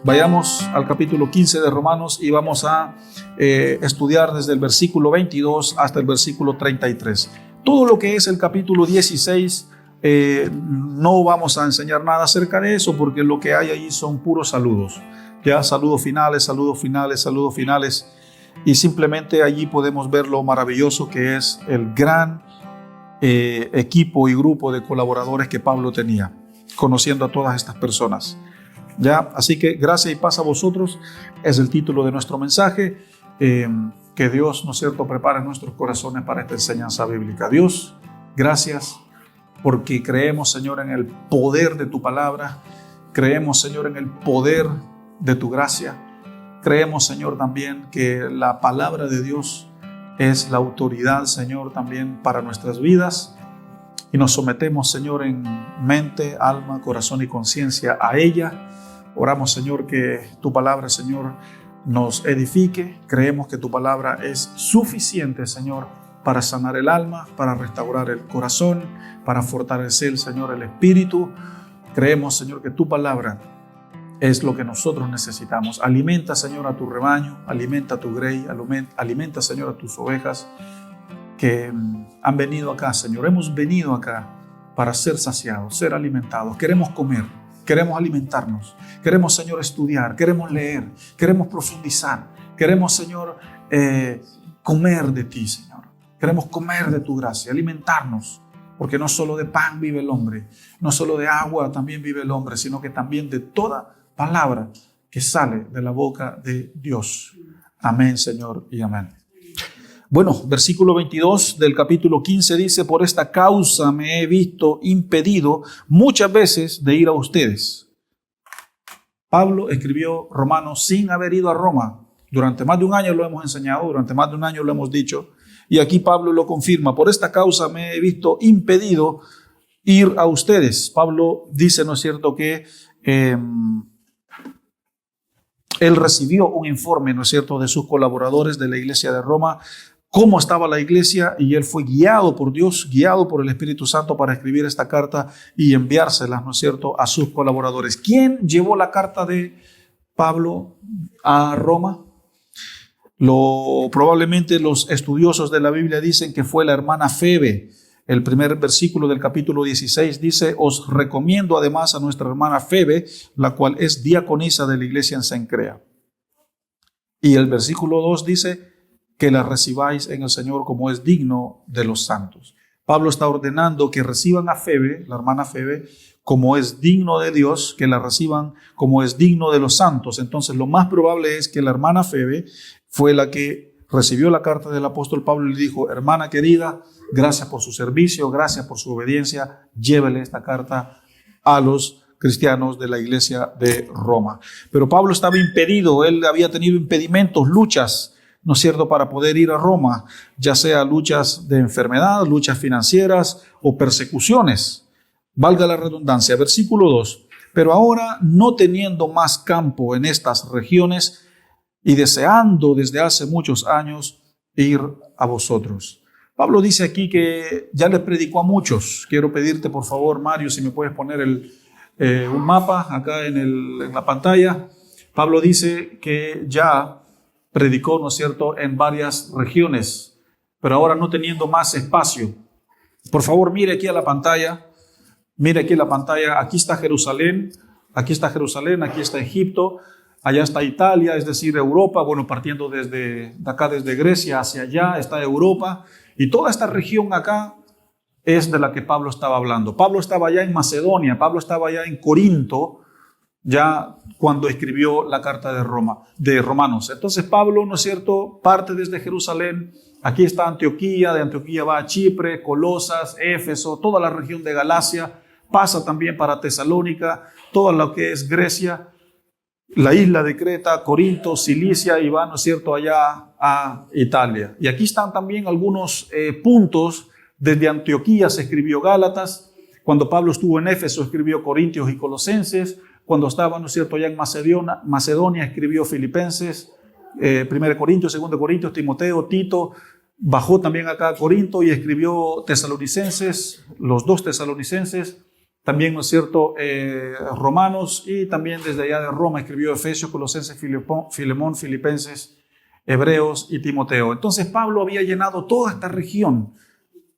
Vayamos al capítulo 15 de Romanos y vamos a estudiar desde el versículo 22 hasta el versículo 33. Todo lo que es el capítulo 16, no vamos a enseñar nada acerca de eso, porque lo que hay ahí son puros saludos. Ya saludos finales, saludos finales, saludos finales. Y simplemente allí podemos ver lo maravilloso que es el gran equipo y grupo de colaboradores que Pablo tenía, conociendo a todas estas personas. ¿Ya? Así que gracia y paz a vosotros es el título de nuestro mensaje. Que Dios, ¿no es cierto?, prepare nuestros corazones para esta enseñanza bíblica. Dios, gracias porque creemos, Señor, en el poder de tu palabra. Creemos, Señor, en el poder de tu gracia. Creemos, Señor, también que la palabra de Dios es la autoridad, Señor, también para nuestras vidas. Y nos sometemos, Señor, en mente, alma, corazón y conciencia a ella. Oramos, Señor, que tu palabra, Señor, nos edifique. Creemos que tu palabra es suficiente, Señor, para sanar el alma, para restaurar el corazón, para fortalecer, Señor, el espíritu. Creemos, Señor, que tu palabra es lo que nosotros necesitamos. Alimenta, Señor, a tu rebaño, alimenta a tu grey, alimenta, Señor, a tus ovejas que han venido acá, Señor. Hemos venido acá para ser saciados, ser alimentados. Queremos comer, queremos alimentarnos. Queremos, Señor, estudiar, queremos leer, queremos profundizar. Queremos, Señor, comer de ti, Señor. Queremos comer de tu gracia, alimentarnos. Porque no solo de pan vive el hombre, no solo de agua también vive el hombre, sino que también de toda palabra que sale de la boca de Dios. Amén, Señor, y amén. Bueno, versículo 22 del capítulo 15 dice: por esta causa me he visto impedido muchas veces de ir a ustedes. Pablo escribió Romanos sin haber ido a Roma. Durante más de un año lo hemos enseñado, durante más de un año lo hemos dicho. Y aquí Pablo lo confirma: por esta causa me he visto impedido ir a ustedes. Pablo dice, ¿no es cierto?, que él recibió un informe, ¿no es cierto?, de sus colaboradores de la iglesia de Roma, cómo estaba la iglesia, y él fue guiado por Dios, guiado por el Espíritu Santo para escribir esta carta y enviárselas, ¿no es cierto?, a sus colaboradores. ¿Quién llevó la carta de Pablo a Roma? Probablemente los estudiosos de la Biblia dicen que fue la hermana Febe. El primer versículo del capítulo 16 dice: os recomiendo además a nuestra hermana Febe, la cual es diaconisa de la iglesia en Cencrea. Y el versículo 2 dice: que la recibáis en el Señor como es digno de los santos. Pablo está ordenando que reciban a Febe, la hermana Febe, como es digno de Dios, que la reciban como es digno de los santos. Entonces lo más probable es que la hermana Febe fue la que recibió la carta del apóstol Pablo y le dijo: hermana querida, gracias por su servicio, gracias por su obediencia, llévele esta carta a los cristianos de la iglesia de Roma. Pero Pablo estaba impedido, él había tenido impedimentos, luchas, ¿no es cierto?, para poder ir a Roma, ya sea luchas de enfermedad, luchas financieras o persecuciones. Valga la redundancia. Versículo 2. Pero ahora, no teniendo más campo en estas regiones y deseando desde hace muchos años ir a vosotros. Pablo dice aquí que ya les predicó a muchos. Quiero pedirte, por favor, Mario, si me puedes poner un mapa acá en la pantalla. Pablo dice que ya predicó, ¿no es cierto?, en varias regiones, pero ahora no teniendo más espacio. Por favor, mire aquí a la pantalla. Mire aquí en la pantalla. Aquí está Jerusalén, aquí está Jerusalén, aquí está Egipto, allá está Italia, es decir, Europa. Bueno, partiendo desde acá, desde Grecia hacia allá, está Europa. Y toda esta región acá es de la que Pablo estaba hablando. Pablo estaba allá en Macedonia, Pablo estaba allá en Corinto, ya cuando escribió la carta de Romanos. Entonces Pablo, ¿no es cierto?, parte desde Jerusalén. Aquí está Antioquía, de Antioquía va a Chipre, Colosas, Éfeso, toda la región de Galacia, pasa también para Tesalónica, todo lo que es Grecia, la isla de Creta, Corinto, Cilicia, y va, ¿no es cierto?, allá a Italia. Y aquí están también algunos puntos. Desde Antioquía se escribió Gálatas. Cuando Pablo estuvo en Éfeso escribió Corintios y Colosenses. Cuando estaba, ¿no es cierto?, allá en Macedonia escribió Filipenses, 1 Corintios, 2 Corintios, Timoteo, Tito. Bajó también acá a Corinto y escribió Tesalonicenses, los 2 Tesalonicenses. también, ¿no es cierto?, Romanos, y también desde allá de Roma escribió Efesios, Colosenses, Filemón, Filipenses, Hebreos y Timoteo. Entonces Pablo había llenado toda esta región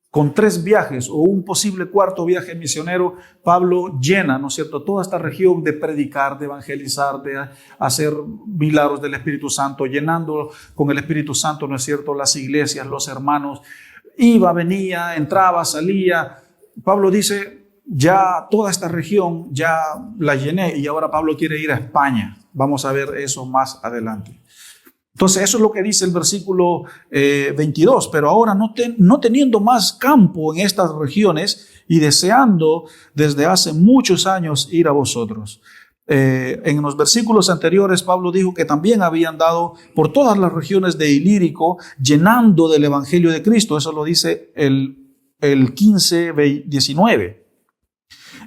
con 3 viajes o un posible 4º viaje misionero. Pablo llena, ¿no es cierto?, toda esta región de predicar, de evangelizar, de hacer milagros del Espíritu Santo, llenando con el Espíritu Santo, ¿no es cierto?, las iglesias, los hermanos. Iba, venía, entraba, salía. Pablo dice, ya toda esta región ya la llené y ahora Pablo quiere ir a España. Vamos a ver eso más adelante. Entonces eso es lo que dice el versículo 22, pero ahora no teniendo más campo en estas regiones y deseando desde hace muchos años ir a vosotros. En los versículos anteriores Pablo dijo que también habían dado por todas las regiones de Ilírico, llenando del evangelio de Cristo. Eso lo dice el 15:19.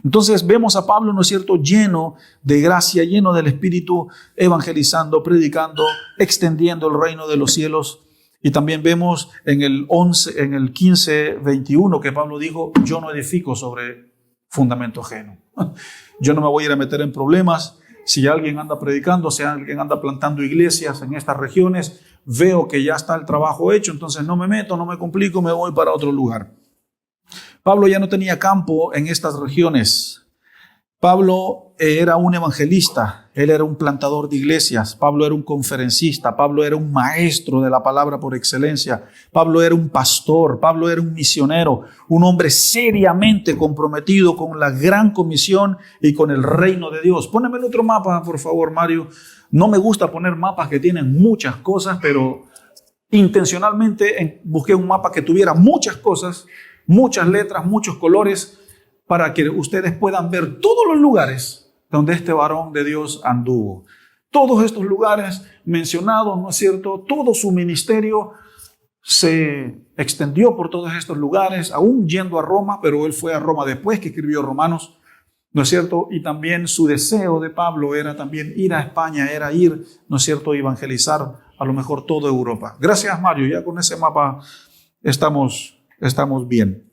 Entonces vemos a Pablo, ¿no es cierto?, lleno de gracia, lleno del Espíritu, evangelizando, predicando, extendiendo el reino de los cielos. Y también vemos en el 15:21 que Pablo dijo, yo no edifico sobre fundamento ajeno. Yo no me voy a ir a meter en problemas. Si alguien anda predicando, si alguien anda plantando iglesias en estas regiones, veo que ya está el trabajo hecho, entonces no me meto, no me complico, me voy para otro lugar. Pablo ya no tenía campo en estas regiones. Pablo era un evangelista, él era un plantador de iglesias, Pablo era un conferencista, Pablo era un maestro de la palabra por excelencia, Pablo era un pastor, Pablo era un misionero, un hombre seriamente comprometido con la gran comisión y con el reino de Dios. Póneme el otro mapa, por favor, Mario. No me gusta poner mapas que tienen muchas cosas, pero intencionalmente busqué un mapa que tuviera muchas cosas, muchas letras, muchos colores, para que ustedes puedan ver todos los lugares donde este varón de Dios anduvo. Todos estos lugares mencionados, ¿no es cierto? Todo su ministerio se extendió por todos estos lugares, aún yendo a Roma, pero él fue a Roma después que escribió Romanos, ¿no es cierto? Y también su deseo de Pablo era también ir a España, era ir, ¿no es cierto?, evangelizar a lo mejor toda Europa. Gracias, Mario, ya con ese mapa estamos bien.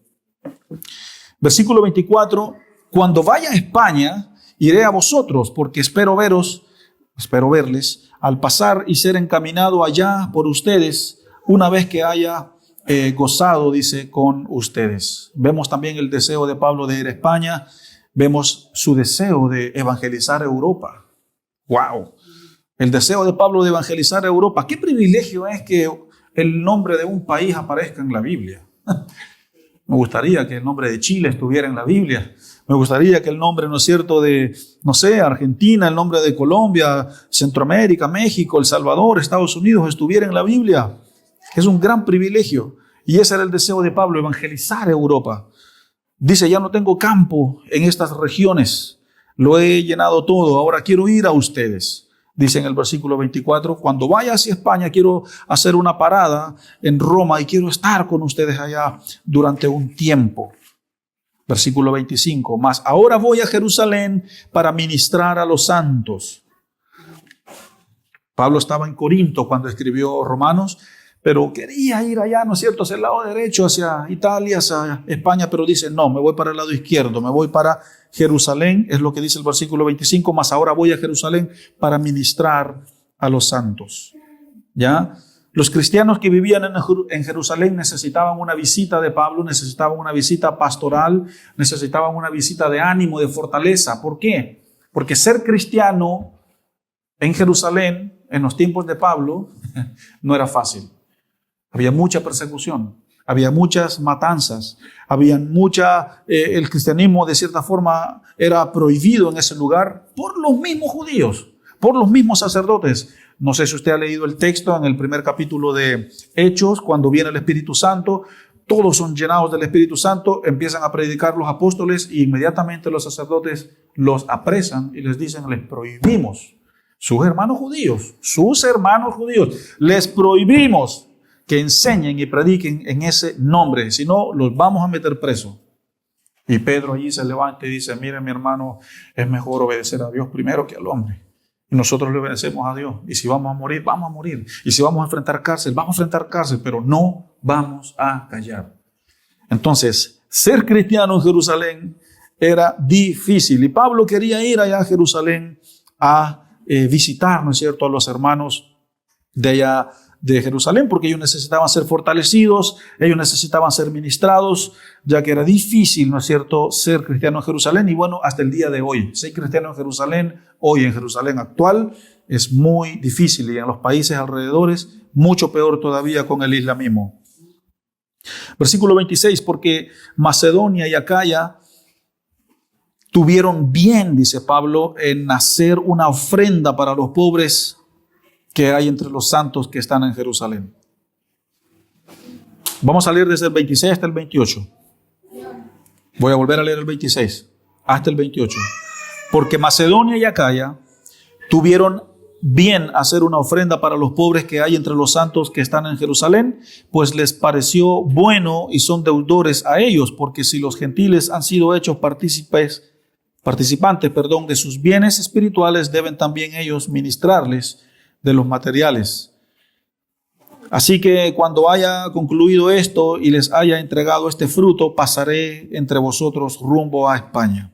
Versículo 24, cuando vaya a España, iré a vosotros, porque espero verles, al pasar y ser encaminado allá por ustedes, una vez que haya gozado, dice, con ustedes. Vemos también el deseo de Pablo de ir a España, vemos su deseo de evangelizar Europa. ¡Wow! El deseo de Pablo de evangelizar Europa. ¡Qué privilegio es que el nombre de un país aparezca en la Biblia! Me gustaría que el nombre de Chile estuviera en la Biblia. Me gustaría que el nombre, ¿no es cierto?, de, no sé, Argentina, el nombre de Colombia, Centroamérica, México, El Salvador, Estados Unidos estuviera en la Biblia. Es un gran privilegio. Y ese era el deseo de Pablo, evangelizar Europa. Dice, ya no tengo campo en estas regiones. Lo he llenado todo. Ahora quiero ir a ustedes. Dice en el versículo 24, cuando vaya hacia España quiero hacer una parada en Roma y quiero estar con ustedes allá durante un tiempo. Versículo 25, mas ahora voy a Jerusalén para ministrar a los santos. Pablo estaba en Corinto cuando escribió Romanos, pero quería ir allá, ¿no es cierto?, hacia el lado derecho, hacia Italia, hacia España, pero dice, no, me voy para el lado izquierdo, me voy para Jerusalén, es lo que dice el versículo 25, mas ahora voy a Jerusalén para ministrar a los santos. ¿Ya? Los cristianos que vivían en Jerusalén necesitaban una visita de Pablo, necesitaban una visita pastoral, necesitaban una visita de ánimo, de fortaleza. ¿Por qué? Porque ser cristiano en Jerusalén, en los tiempos de Pablo, no era fácil. Había mucha persecución, había muchas matanzas, el cristianismo de cierta forma era prohibido en ese lugar por los mismos judíos, por los mismos sacerdotes. No sé si usted ha leído el texto en el primer capítulo de Hechos, cuando viene el Espíritu Santo, todos son llenados del Espíritu Santo, empiezan a predicar los apóstoles y inmediatamente los sacerdotes los apresan y les dicen, les prohibimos, sus hermanos judíos, les prohibimos que enseñen y prediquen en ese nombre, si no los vamos a meter presos. Y Pedro allí se levanta y dice, mire mi hermano, es mejor obedecer a Dios primero que al hombre. Y nosotros le obedecemos a Dios. Y si vamos a morir, vamos a morir. Y si vamos a enfrentar cárcel, vamos a enfrentar cárcel, pero no vamos a callar. Entonces, ser cristiano en Jerusalén era difícil. Y Pablo quería ir allá a Jerusalén a visitar, ¿no es cierto?, a los hermanos de allá de Jerusalén, porque ellos necesitaban ser fortalecidos, ellos necesitaban ser ministrados, ya que era difícil, ¿no es cierto?, ser cristiano en Jerusalén. Y bueno, hasta el día de hoy, ser cristiano en Jerusalén, hoy en Jerusalén actual, es muy difícil, y en los países alrededores, mucho peor todavía con el islamismo. Versículo 26, porque Macedonia y Acaya tuvieron bien, dice Pablo, en hacer una ofrenda para los pobres que hay entre los santos que están en Jerusalén. Vamos a leer desde el 26 hasta el 28. Voy a volver a leer el 26 hasta el 28. Porque Macedonia y Acaya tuvieron bien hacer una ofrenda para los pobres que hay entre los santos que están en Jerusalén, pues les pareció bueno y son deudores a ellos, porque si los gentiles han sido hechos participantes, de sus bienes espirituales, deben también ellos ministrarles de los materiales. Así que cuando haya concluido esto y les haya entregado este fruto, pasaré entre vosotros rumbo a España.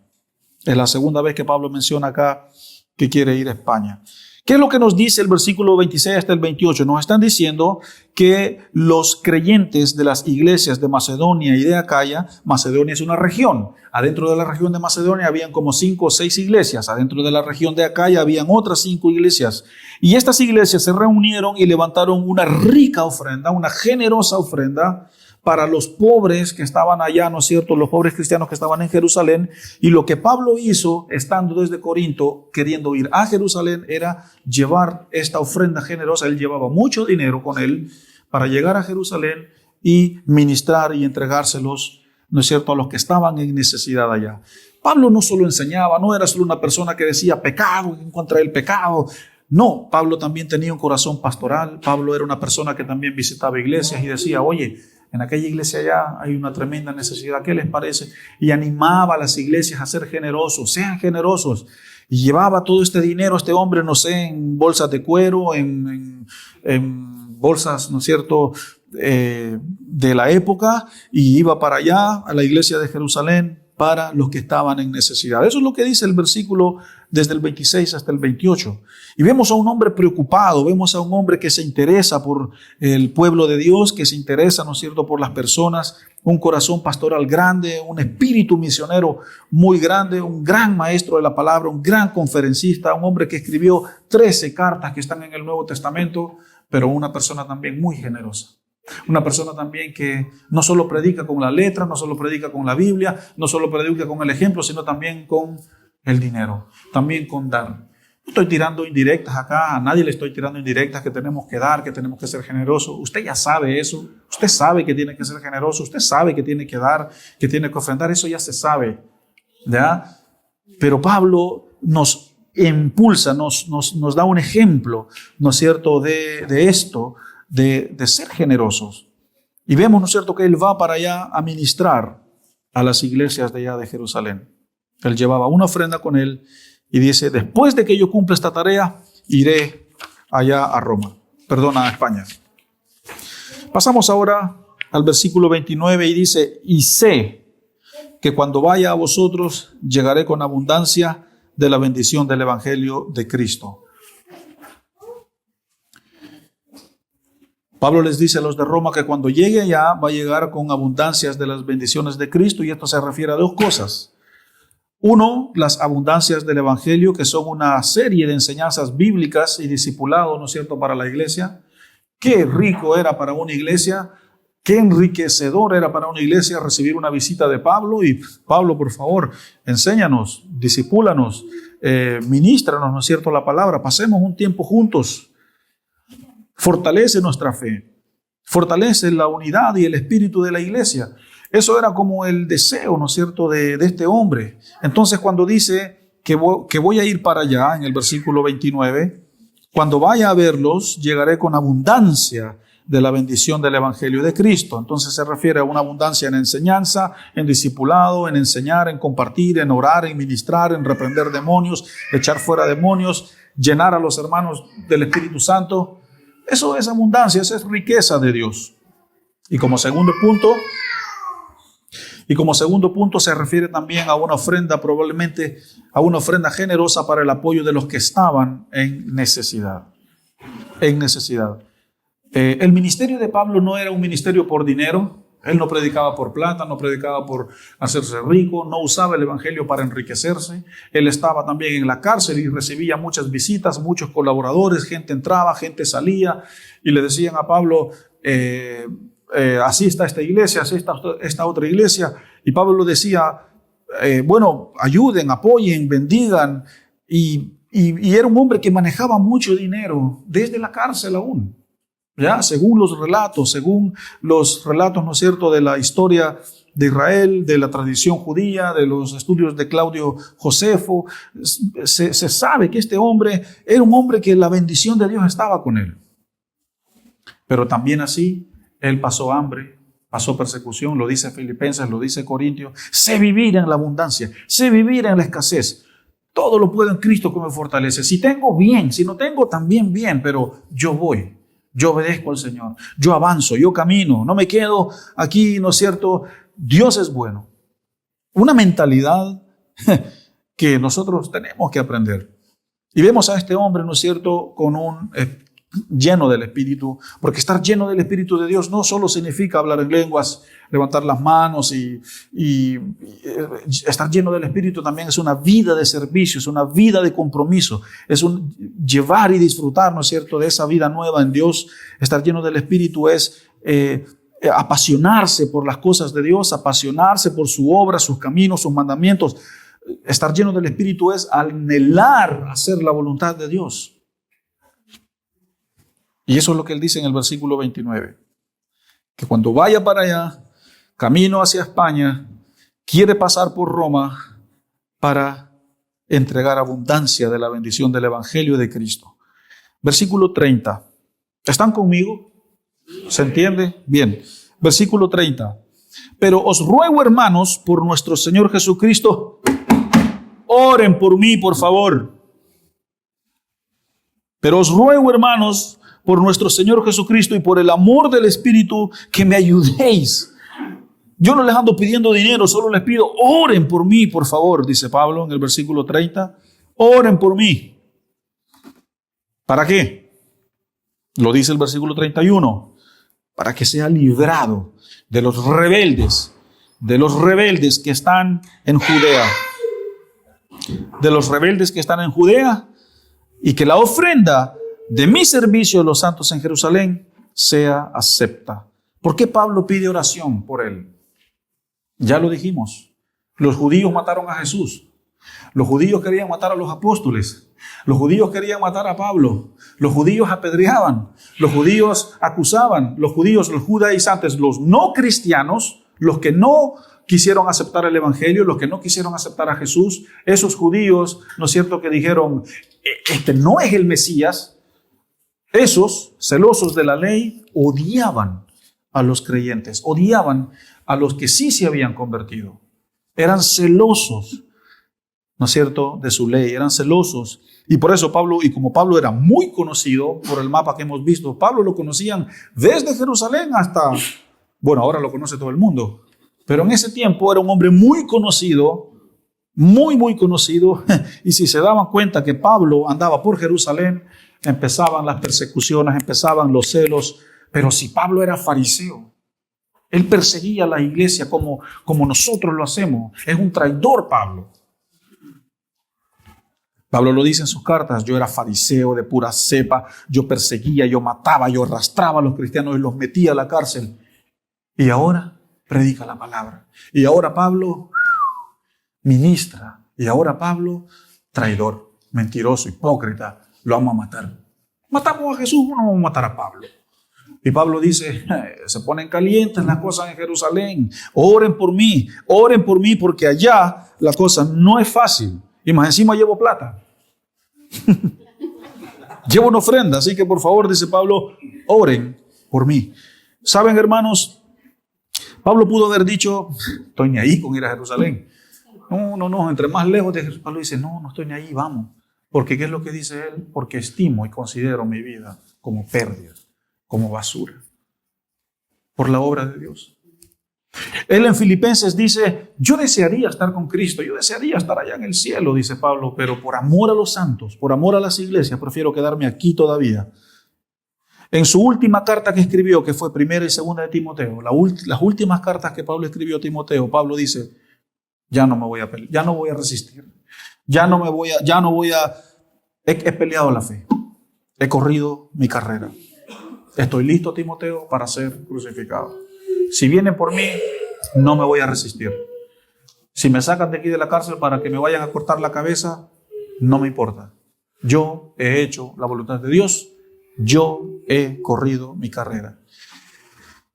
Es la segunda vez que Pablo menciona acá que quiere ir a España. ¿Qué es lo que nos dice el versículo 26 hasta el 28? Nos están diciendo que los creyentes de las iglesias de Macedonia y de Acaya, Macedonia es una región. Adentro de la región de Macedonia habían como 5 o 6 iglesias. Adentro de la región de Acaya habían otras 5 iglesias. Y estas iglesias se reunieron y levantaron una rica ofrenda, una generosa ofrenda para los pobres que estaban allá, ¿no es cierto?, los pobres cristianos que estaban en Jerusalén. Y lo que Pablo hizo, estando desde Corinto, queriendo ir a Jerusalén, era llevar esta ofrenda generosa. Él llevaba mucho dinero con él para llegar a Jerusalén y ministrar y entregárselos, ¿no es cierto?, a los que estaban en necesidad allá. Pablo no solo enseñaba, no era solo una persona que decía pecado, en contra del pecado. No, Pablo también tenía un corazón pastoral. Pablo era una persona que también visitaba iglesias y decía, oye, en aquella iglesia allá hay una tremenda necesidad, ¿qué les parece? Y animaba a las iglesias a ser generosos, sean generosos. Y llevaba todo este dinero, este hombre, no sé, en bolsas de cuero, en bolsas, ¿no es cierto?, de la época, y iba para allá, a la iglesia de Jerusalén, para los que estaban en necesidad. Eso es lo que dice el versículo desde el 26 hasta el 28. Y vemos a un hombre preocupado, vemos a un hombre que se interesa por el pueblo de Dios, que se interesa, ¿no es cierto?, por las personas, un corazón pastoral grande, un espíritu misionero muy grande, un gran maestro de la palabra, un gran conferencista, un hombre que escribió 13 cartas que están en el Nuevo Testamento, pero una persona también muy generosa. Una persona también que no solo predica con la letra, no solo predica con la Biblia, no solo predica con el ejemplo, sino también con el dinero, también con dar. No estoy tirando indirectas acá, a nadie le estoy tirando indirectas que tenemos que dar, que tenemos que ser generosos. Usted ya sabe eso, usted sabe que tiene que ser generoso, usted sabe que tiene que dar, que tiene que ofrendar, eso ya se sabe, ¿ya? Pero Pablo nos impulsa, nos da un ejemplo, ¿no es cierto?, de esto, de ser generosos. Y vemos, ¿no es cierto?, que él va para allá a ministrar a las iglesias de allá de Jerusalén. Él llevaba una ofrenda con él y dice, después de que yo cumpla esta tarea, iré allá a a España. Pasamos ahora al versículo 29 y dice, y sé que cuando vaya a vosotros, llegaré con abundancia de la bendición del evangelio de Cristo. Pablo les dice a los de Roma que cuando llegue allá va a llegar con abundancias de las bendiciones de Cristo, y esto se refiere a 2 cosas. Uno, las abundancias del evangelio, que son una serie de enseñanzas bíblicas y discipulado, ¿no es cierto?, para la iglesia. Qué rico era para una iglesia, qué enriquecedor era para una iglesia recibir una visita de Pablo. Y Pablo, por favor, enséñanos, discipúlanos, ministranos, ¿no es cierto?, la palabra. Pasemos un tiempo juntos. Fortalece nuestra fe, fortalece la unidad y el espíritu de la iglesia. Eso era como el deseo, ¿no es cierto?, de este hombre. Entonces, cuando dice que voy a ir para allá, en el versículo 29, cuando vaya a verlos, llegaré con abundancia de la bendición del evangelio de Cristo. Entonces se refiere a una abundancia en enseñanza, en discipulado, en enseñar, en compartir, en orar, en ministrar, en reprender demonios, echar fuera demonios, llenar a los hermanos del Espíritu Santo. Eso es abundancia, esa es riqueza de Dios. Y como segundo punto, Y como segundo punto se refiere también a una ofrenda, probablemente a una ofrenda generosa para el apoyo de los que estaban en necesidad. En necesidad. El ministerio de Pablo no era un ministerio por dinero. Él no predicaba por plata, no predicaba por hacerse rico, no usaba el evangelio para enriquecerse. Él estaba también en la cárcel y recibía muchas visitas, muchos colaboradores, gente entraba, gente salía y le decían a Pablo, asista a esta iglesia, asista a esta otra iglesia. Y Pablo decía, bueno, ayuden, apoyen, bendigan. Y era un hombre que manejaba mucho dinero desde la cárcel aún. ¿Ya? Según los relatos, ¿no es cierto?, de la historia de Israel, de la tradición judía, de los estudios de Claudio Josefo, se sabe que este hombre era un hombre que la bendición de Dios estaba con él. Pero también así, él pasó hambre, pasó persecución, lo dice Filipenses, lo dice Corintios. Sé vivir en la abundancia, sé vivir en la escasez. Todo lo puedo en Cristo que me fortalece. Si tengo, bien, si no tengo, también bien, pero yo voy. Yo obedezco al Señor, yo avanzo, yo camino, no me quedo aquí, ¿no es cierto? Dios es bueno. Una mentalidad que nosotros tenemos que aprender. Y vemos a este hombre, ¿no es cierto?, con lleno del Espíritu, porque estar lleno del Espíritu de Dios no solo significa hablar en lenguas, levantar las manos y estar lleno del Espíritu también es una vida de servicio, es una vida de compromiso, es un llevar y disfrutar, ¿no es cierto?, de esa vida nueva en Dios. Estar lleno del Espíritu es apasionarse por las cosas de Dios, apasionarse por su obra, sus caminos, sus mandamientos. Estar lleno del Espíritu es anhelar hacer la voluntad de Dios. Y eso es lo que él dice en el versículo 29, que cuando vaya para allá, camino hacia España, quiere pasar por Roma para entregar abundancia de la bendición del Evangelio de Cristo. Versículo 30. ¿Están conmigo? ¿Se entiende? Bien. Versículo 30. Pero os ruego, hermanos, por nuestro Señor Jesucristo, oren por mí, por favor. Pero os ruego, hermanos, por nuestro Señor Jesucristo y por el amor del Espíritu, que me ayudéis. Yo no les ando pidiendo dinero, solo les pido, oren por mí, por favor, dice Pablo en el versículo 30. Oren por mí. ¿Para qué? Lo dice el versículo 31. Para que sea librado de los rebeldes que están en Judea. De los rebeldes que están en Judea, y que la ofrenda de mi servicio de los santos en Jerusalén sea acepta. ¿Por qué Pablo pide oración por él? Ya lo dijimos. Los judíos mataron a Jesús. Los judíos querían matar a los apóstoles. Los judíos querían matar a Pablo. Los judíos apedreaban. Los judíos acusaban. Los judaizantes, los no cristianos, los que no quisieron aceptar el evangelio, los que no quisieron aceptar a Jesús, esos judíos, ¿no es cierto?, que dijeron, este no es el Mesías. Esos, celosos de la ley, odiaban a los creyentes, odiaban a los que sí se habían convertido. Eran celosos, ¿no es cierto?, de su ley, eran celosos. Y por eso Pablo, y como Pablo era muy conocido por el mapa que hemos visto, Pablo lo conocían desde Jerusalén hasta, bueno, ahora lo conoce todo el mundo, pero en ese tiempo era un hombre muy conocido, muy conocido, y si se daban cuenta que Pablo andaba por Jerusalén, empezaban las persecuciones, empezaban los celos. Pero si Pablo era fariseo, él perseguía a la iglesia como nosotros lo hacemos. Es un traidor, Pablo. Pablo lo dice en sus cartas, yo era fariseo de pura cepa, yo perseguía, yo mataba, yo arrastraba a los cristianos y los metía a la cárcel. Y ahora predica la palabra. Y ahora Pablo ministra. Y ahora Pablo, traidor, mentiroso, hipócrita. Lo vamos a matar. Matamos a Jesús, no vamos a matar a Pablo. Y Pablo dice, se ponen calientes las cosas en Jerusalén. Oren por mí porque allá la cosa no es fácil. Y más encima llevo plata. Llevo una ofrenda, así que por favor, dice Pablo, oren por mí. ¿Saben, hermanos? Pablo pudo haber dicho, estoy ni ahí con ir a Jerusalén. No, entre más lejos de Jesús. Pablo dice, no estoy ni ahí, vamos. Porque ¿qué es lo que dice él? Porque estimo y considero mi vida como pérdida, como basura, por la obra de Dios. Él en Filipenses dice, yo desearía estar con Cristo, yo desearía estar allá en el cielo, dice Pablo, pero por amor a los santos, por amor a las iglesias, prefiero quedarme aquí todavía. En su última carta que escribió, que fue primera y segunda de Timoteo, las últimas cartas que Pablo escribió a Timoteo, Pablo dice, ya no me voy a pelear, ya no voy a resistir, he peleado la fe, he corrido mi carrera. Estoy listo, Timoteo, para ser crucificado. Si vienen por mí, no me voy a resistir. Si me sacan de aquí de la cárcel para que me vayan a cortar la cabeza, no me importa. Yo he hecho la voluntad de Dios, yo he corrido mi carrera.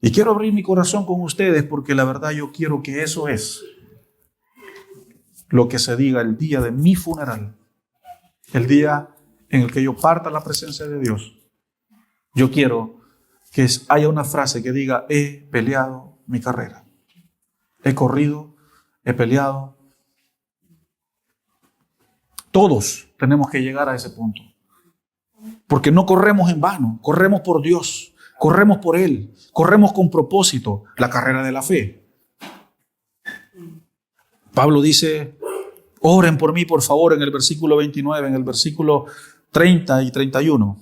Y quiero abrir mi corazón con ustedes porque la verdad yo quiero que eso es lo que se diga el día de mi funeral, el día en el que yo parta a la presencia de Dios. Yo quiero que haya una frase que diga, he peleado mi carrera. He corrido, he peleado. Todos tenemos que llegar a ese punto. Porque no corremos en vano, corremos por Dios, corremos por Él, corremos con propósito la carrera de la fe. Pablo dice, oren por mí, por favor, en el versículo 29, en el versículo 30 y 31.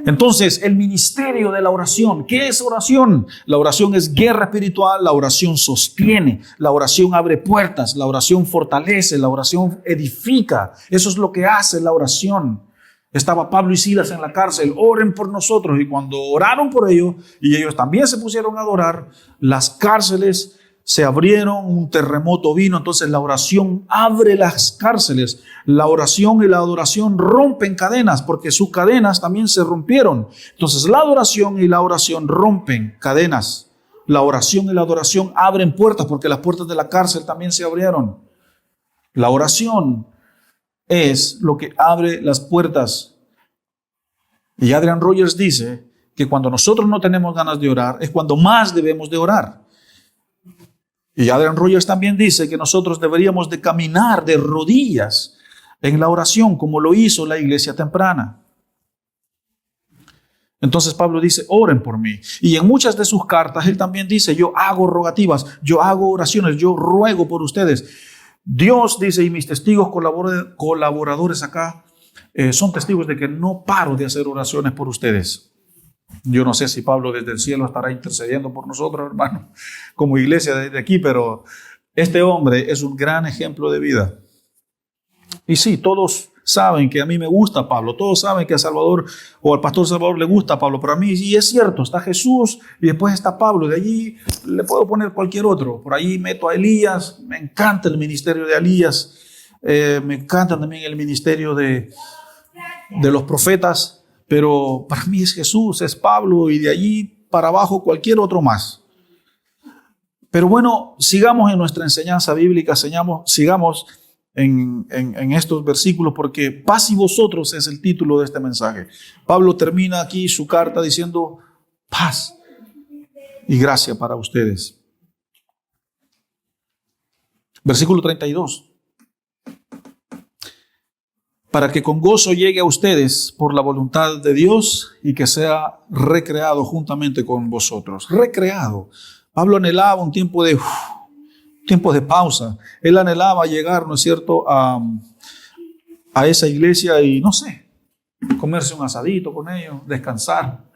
Entonces, el ministerio de la oración. ¿Qué es oración? La oración es guerra espiritual, la oración sostiene, la oración abre puertas, la oración fortalece, la oración edifica. Eso es lo que hace la oración. Estaba Pablo y Silas en la cárcel, oren por nosotros. Y cuando oraron por ellos, y ellos también se pusieron a adorar, las cárceles se abrieron, un terremoto vino. Entonces la oración abre las cárceles. La oración y la adoración rompen cadenas, porque sus cadenas también se rompieron. Entonces la adoración y la oración rompen cadenas. La oración y la adoración abren puertas, porque las puertas de la cárcel también se abrieron. La oración es lo que abre las puertas. Y Adrian Rogers dice que cuando nosotros no tenemos ganas de orar, es cuando más debemos de orar. Y Adrian Rogers también dice que nosotros deberíamos de caminar de rodillas en la oración, como lo hizo la iglesia temprana. Entonces Pablo dice, oren por mí. Y en muchas de sus cartas él también dice, yo hago rogativas, yo hago oraciones, yo ruego por ustedes. Dios dice, y mis testigos colaboradores acá son testigos de que no paro de hacer oraciones por ustedes. Yo no sé si Pablo desde el cielo estará intercediendo por nosotros, hermano, como iglesia desde aquí, pero este hombre es un gran ejemplo de vida. Y sí, todos saben que a mí me gusta Pablo, todos saben que a Salvador o al pastor Salvador le gusta Pablo, pero a mí, y es cierto, está Jesús y después está Pablo, de allí le puedo poner cualquier otro, por ahí meto a Elías, me encanta el ministerio de Elías, me encanta también el ministerio de los profetas, pero para mí es Jesús, es Pablo y de allí para abajo cualquier otro más. Pero bueno, sigamos en nuestra enseñanza bíblica, sigamos en estos versículos, porque paz y vosotros es el título de este mensaje. Pablo termina aquí su carta diciendo paz y gracia para ustedes. Versículo 32. Para que con gozo llegue a ustedes por la voluntad de Dios y que sea recreado juntamente con vosotros. Recreado. Pablo anhelaba un tiempo de pausa. Él anhelaba llegar, ¿no es cierto?, a esa iglesia y, no sé, comerse un asadito con ellos, descansar.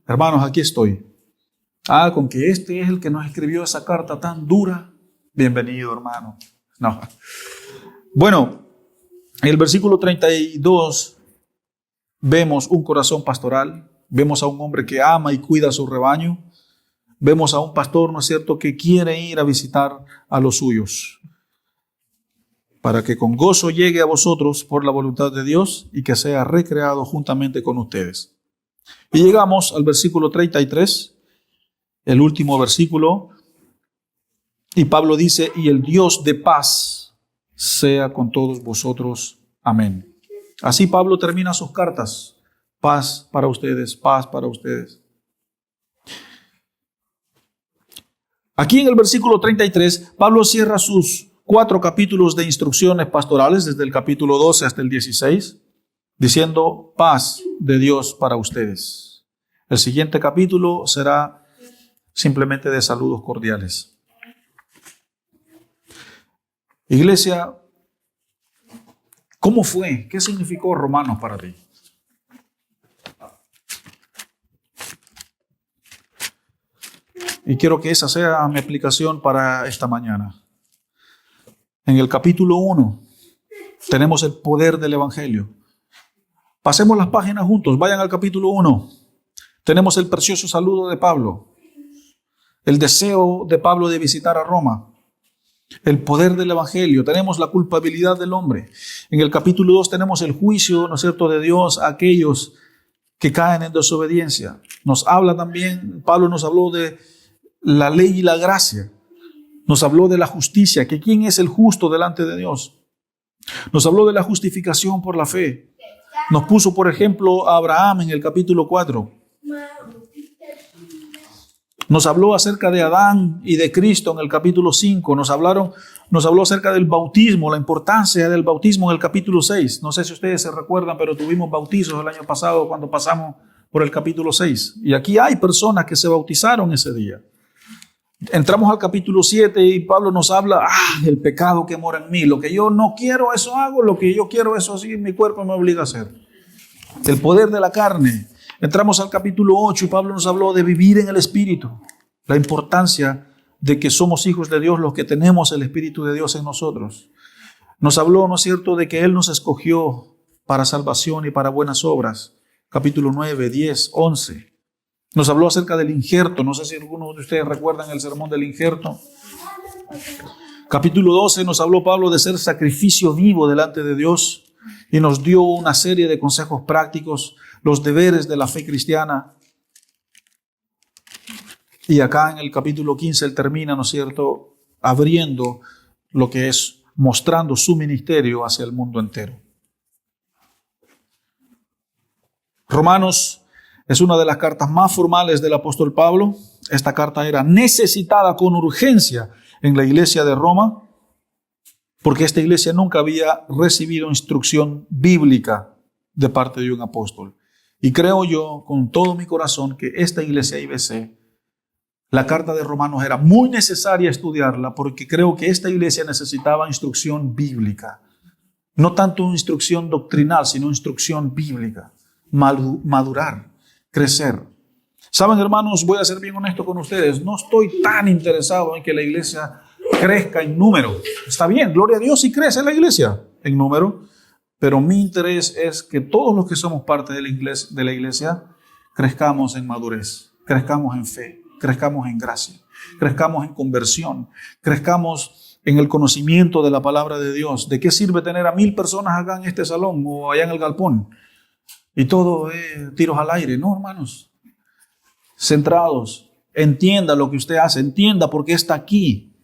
Hermanos, aquí estoy. Con que este es el que nos escribió esa carta tan dura. Bienvenido, hermano. No. Bueno, en el versículo 32 vemos un corazón pastoral, vemos a un hombre que ama y cuida a su rebaño, vemos a un pastor, ¿no es cierto?, que quiere ir a visitar a los suyos, para que con gozo llegue a vosotros por la voluntad de Dios y que sea recreado juntamente con ustedes. Y llegamos al versículo 33, el último versículo, y Pablo dice, y el Dios de paz sea con todos vosotros. Amén. Así Pablo termina sus cartas. Paz para ustedes, paz para ustedes. Aquí en el versículo 33, Pablo cierra sus 4 capítulos de instrucciones pastorales, desde el capítulo 12 hasta el 16, diciendo paz de Dios para ustedes. El siguiente capítulo será simplemente de saludos cordiales. Iglesia, ¿cómo fue? ¿Qué significó Romanos para ti? Y quiero que esa sea mi aplicación para esta mañana. En el capítulo 1 tenemos el poder del Evangelio. Pasemos las páginas juntos, vayan al capítulo 1. Tenemos el precioso saludo de Pablo, el deseo de Pablo de visitar a Roma, el poder del Evangelio, tenemos la culpabilidad del hombre. En el capítulo 2 tenemos el juicio, ¿no es cierto?, de Dios a aquellos que caen en desobediencia. Nos habla también, Pablo nos habló de la ley y la gracia. Nos habló de la justicia, que quién es el justo delante de Dios. Nos habló de la justificación por la fe. Nos puso, por ejemplo, a Abraham en el capítulo 4. Nos habló acerca de Adán y de Cristo en el capítulo 5. Nos habló acerca del bautismo, la importancia del bautismo en el capítulo 6. No sé si ustedes se recuerdan, pero tuvimos bautizos el año pasado cuando pasamos por el capítulo 6. Y aquí hay personas que se bautizaron ese día. Entramos al capítulo 7 y Pablo nos habla, el pecado que mora en mí. Lo que yo no quiero, eso hago. Lo que yo quiero, eso sí, mi cuerpo me obliga a hacer. El poder de la carne. Entramos al capítulo 8 y Pablo nos habló de vivir en el Espíritu. La importancia de que somos hijos de Dios, los que tenemos el Espíritu de Dios en nosotros. Nos habló, ¿no es cierto?, de que Él nos escogió para salvación y para buenas obras. Capítulo 9, 10, 11. Nos habló acerca del injerto. No sé si algunos de ustedes recuerdan el sermón del injerto. Capítulo 12 nos habló Pablo de ser sacrificio vivo delante de Dios y nos dio una serie de consejos prácticos, los deberes de la fe cristiana. Y acá en el capítulo 15 él termina, ¿no es cierto?, abriendo lo que es, mostrando su ministerio hacia el mundo entero. Romanos es una de las cartas más formales del apóstol Pablo. Esta carta era necesitada con urgencia en la iglesia de Roma, porque esta iglesia nunca había recibido instrucción bíblica de parte de un apóstol. Y creo yo con todo mi corazón que esta iglesia IBC, la carta de Romanos era muy necesaria estudiarla, porque creo que esta iglesia necesitaba instrucción bíblica. No tanto instrucción doctrinal, sino instrucción bíblica. Madurar. Crecer. Saben, hermanos, voy a ser bien honesto con ustedes. No estoy tan interesado en que la iglesia crezca en número. Está bien, gloria a Dios, si crece la iglesia en número. Pero mi interés es que todos los que somos parte de la iglesia crezcamos en madurez, crezcamos en fe, crezcamos en gracia, crezcamos en conversión, crezcamos en el conocimiento de la palabra de Dios. ¿De qué sirve tener a 1000 personas acá en este salón o allá en el galpón? Y todo tiros al aire. No, hermanos. Centrados. Entienda lo que usted hace. Entienda por qué está aquí.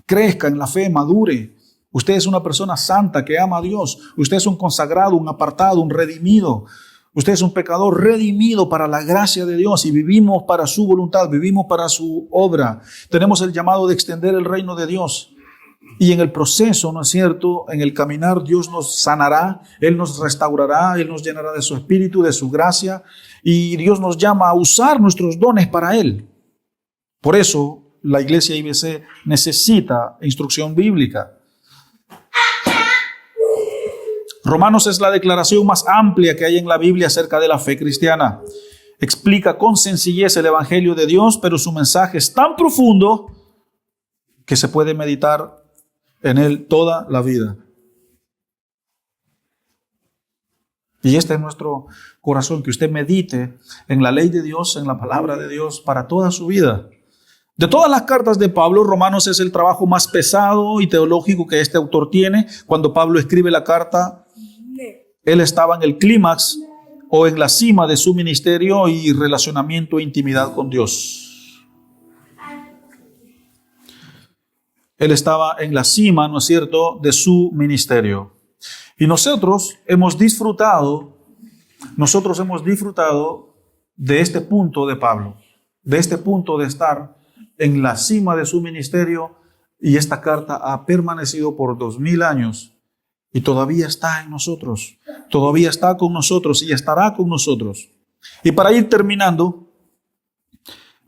Crezca en la fe, madure. Usted es una persona santa que ama a Dios. Usted es un consagrado, un apartado, un redimido. Usted es un pecador redimido para la gracia de Dios y vivimos para su voluntad, vivimos para su obra. Tenemos el llamado de extender el reino de Dios. Y en el proceso, ¿no es cierto?, en el caminar, Dios nos sanará, Él nos restaurará, Él nos llenará de su espíritu, de su gracia, y Dios nos llama a usar nuestros dones para Él. Por eso, la iglesia IBC necesita instrucción bíblica. Romanos es la declaración más amplia que hay en la Biblia acerca de la fe cristiana. Explica con sencillez el Evangelio de Dios, pero su mensaje es tan profundo que se puede meditar en él toda la vida. Y este es nuestro corazón, que usted medite en la ley de Dios, en la palabra de Dios para toda su vida. De todas las cartas de Pablo, Romanos es el trabajo más pesado y teológico que este autor tiene. Cuando Pablo escribe la carta, él estaba en el clímax o en la cima de su ministerio y relacionamiento e intimidad con Dios. Él estaba en la cima, ¿no es cierto?, de su ministerio. Y nosotros hemos disfrutado de este punto de Pablo, de este punto de estar en la cima de su ministerio, y esta carta ha permanecido por 2000 años y todavía está en nosotros, todavía está con nosotros y estará con nosotros. Y para ir terminando,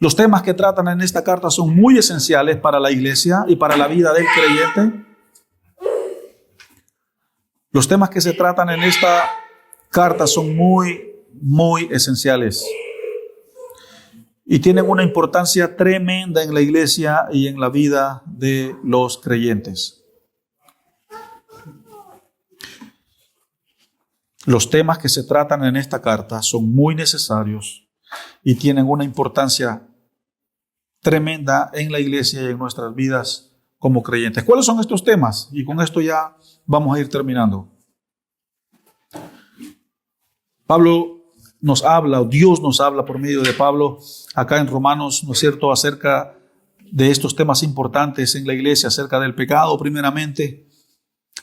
los temas que tratan en esta carta son muy esenciales para la iglesia y para la vida del creyente. Los temas que se tratan en esta carta son muy esenciales y tienen una importancia tremenda en la iglesia y en la vida de los creyentes. Los temas que se tratan en esta carta son muy necesarios y tienen una importancia tremenda en la iglesia y en nuestras vidas como creyentes. ¿Cuáles son estos temas? Y con esto ya vamos a ir terminando. Pablo nos habla, o Dios nos habla por medio de Pablo, acá en Romanos, ¿no es cierto?, acerca de estos temas importantes en la iglesia, acerca del pecado primeramente,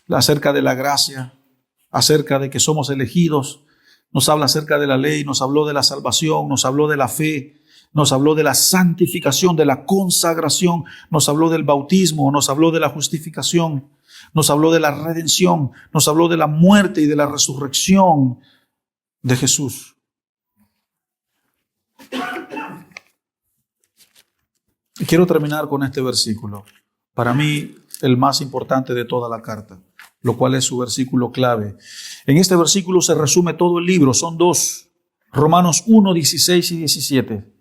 acerca de la gracia, acerca de que somos elegidos, nos habla acerca de la ley, nos habló de la salvación, nos habló de la fe, nos habló de la santificación, de la consagración, nos habló del bautismo, nos habló de la justificación, nos habló de la redención, nos habló de la muerte y de la resurrección de Jesús. Y quiero terminar con este versículo, para mí el más importante de toda la carta, lo cual es su versículo clave. En este versículo se resume todo el libro, son dos, Romanos 1, 16 y 17.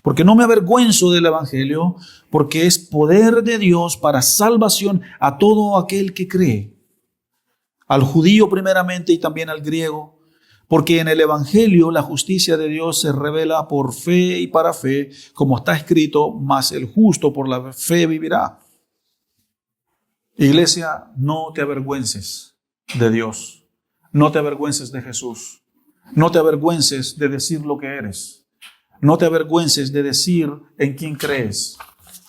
Porque no me avergüenzo del evangelio, porque es poder de Dios para salvación a todo aquel que cree, al judío primeramente y también al griego, porque en el evangelio la justicia de Dios se revela por fe y para fe, como está escrito, mas el justo por la fe vivirá. Iglesia, no te avergüences de Dios, no te avergüences de Jesús, no te avergüences de decir lo que eres. No te avergüences de decir en quién crees.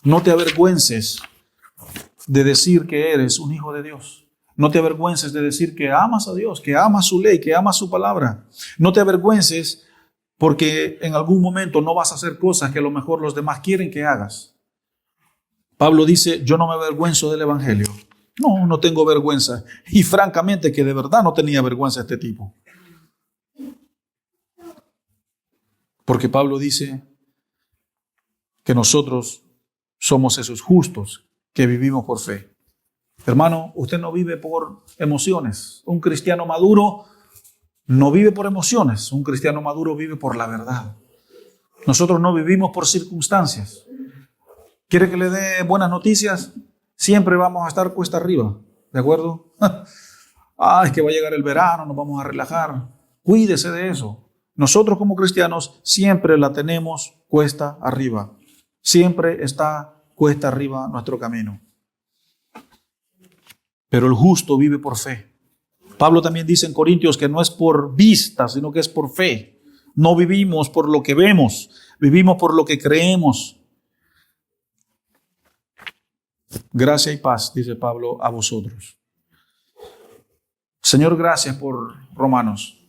No te avergüences de decir que eres un hijo de Dios. No te avergüences de decir que amas a Dios, que amas su ley, que amas su palabra. No te avergüences porque en algún momento no vas a hacer cosas que a lo mejor los demás quieren que hagas. Pablo dice, yo no me avergüenzo del evangelio. No tengo vergüenza. Y francamente que de verdad no tenía vergüenza este tipo. Porque Pablo dice que nosotros somos esos justos que vivimos por fe. Hermano, usted no vive por emociones. Un cristiano maduro no vive por emociones. Un cristiano maduro vive por la verdad. Nosotros no vivimos por circunstancias. ¿Quiere que le dé buenas noticias? Siempre vamos a estar cuesta arriba. ¿De acuerdo? Es que va a llegar el verano, nos vamos a relajar. Cuídese de eso. Nosotros como cristianos siempre la tenemos cuesta arriba. Siempre está cuesta arriba nuestro camino. Pero el justo vive por fe. Pablo también dice en Corintios que no es por vista, sino que es por fe. No vivimos por lo que vemos, vivimos por lo que creemos. Gracia y paz, dice Pablo, a vosotros. Señor, gracias por Romanos.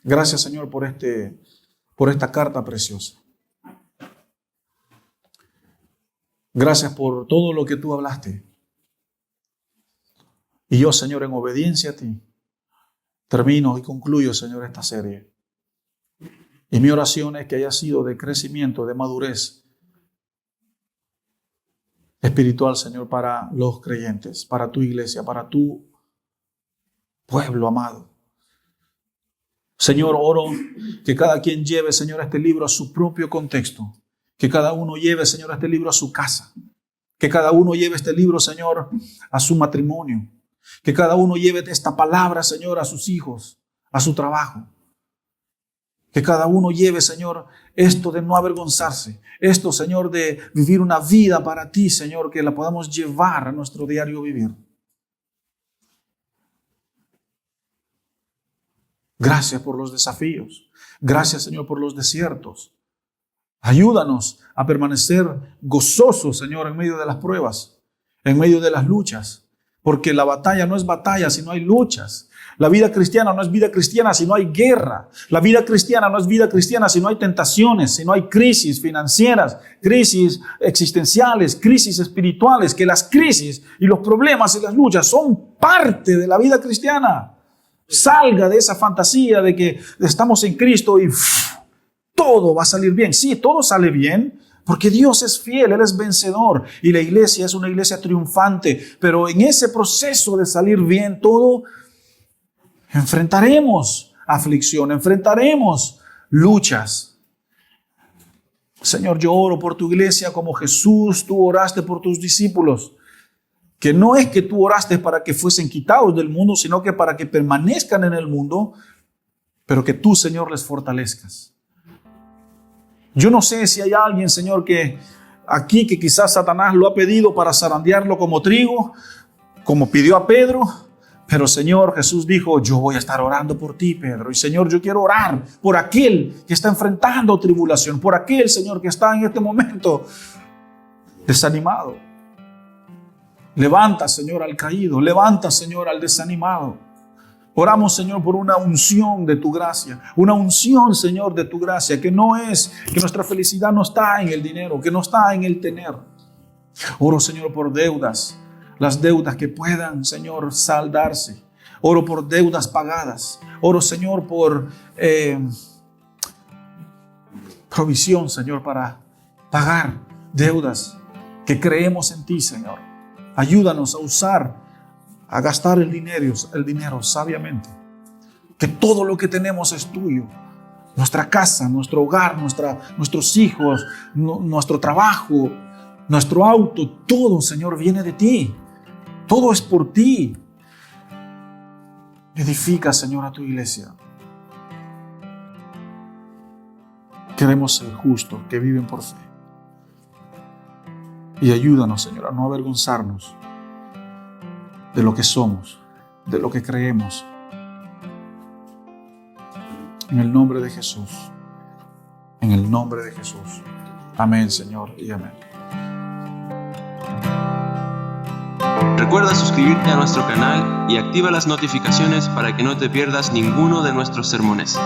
Gracias, Señor, por esta carta preciosa. Gracias por todo lo que tú hablaste. Y yo, Señor, en obediencia a ti, termino y concluyo, Señor, esta serie. Y mi oración es que haya sido de crecimiento, de madurez espiritual, Señor, para los creyentes, para tu iglesia, para tu pueblo amado. Señor, oro que cada quien lleve, Señor, este libro a su propio contexto. Que cada uno lleve, Señor, este libro a su casa. Que cada uno lleve este libro, Señor, a su matrimonio. Que cada uno lleve esta palabra, Señor, a sus hijos, a su trabajo. Que cada uno lleve, Señor, esto de no avergonzarse. Esto, Señor, de vivir una vida para ti, Señor, que la podamos llevar a nuestro diario vivir. Gracias por los desafíos. Gracias, Señor, por los desiertos. Ayúdanos a permanecer gozosos, Señor, en medio de las pruebas, en medio de las luchas. Porque la batalla no es batalla si no hay luchas. La vida cristiana no es vida cristiana si no hay guerra. La vida cristiana no es vida cristiana si no hay tentaciones, si no hay crisis financieras, crisis existenciales, crisis espirituales. Que las crisis y los problemas y las luchas son parte de la vida cristiana. Salga de esa fantasía de que estamos en Cristo y todo va a salir bien. Sí, todo sale bien, Porque Dios es fiel, Él es vencedor y la iglesia es una iglesia triunfante. Pero en ese proceso de salir bien todo, enfrentaremos aflicción, enfrentaremos luchas. Señor, yo oro por tu iglesia como Jesús, tú oraste por tus discípulos. Que no es que tú oraste para que fuesen quitados del mundo, sino que para que permanezcan en el mundo, pero que tú, Señor, les fortalezcas. Yo no sé si hay alguien, Señor, que aquí que quizás Satanás lo ha pedido para zarandearlo como trigo, como pidió a Pedro, pero Señor, Jesús dijo, yo voy a estar orando por ti, Pedro. Y Señor, yo quiero orar por aquel que está enfrentando tribulación, por aquel, Señor, que está en este momento desanimado. Levanta, Señor, al caído, levanta, Señor, al desanimado. Oramos, Señor, por una unción de tu gracia, una unción, Señor, de tu gracia, que no es, que nuestra felicidad no está en el dinero, que no está en el tener. Oro, Señor, por deudas, las deudas que puedan, Señor, saldarse. Oro por deudas pagadas. Oro, Señor, por provisión, Señor, para pagar deudas que creemos en ti, Señor. Ayúdanos a usar, a gastar el dinero sabiamente. Que todo lo que tenemos es tuyo. Nuestra casa, nuestro hogar, nuestros hijos, nuestro trabajo, nuestro auto, todo, Señor, viene de ti. Todo es por ti. Edifica, Señor, a tu iglesia. Queremos ser justos, que viven por fe. Y ayúdanos, Señor, a no avergonzarnos de lo que somos, de lo que creemos. En el nombre de Jesús. En el nombre de Jesús. Amén, Señor, y amén. Recuerda suscribirte a nuestro canal y activa las notificaciones para que no te pierdas ninguno de nuestros sermones.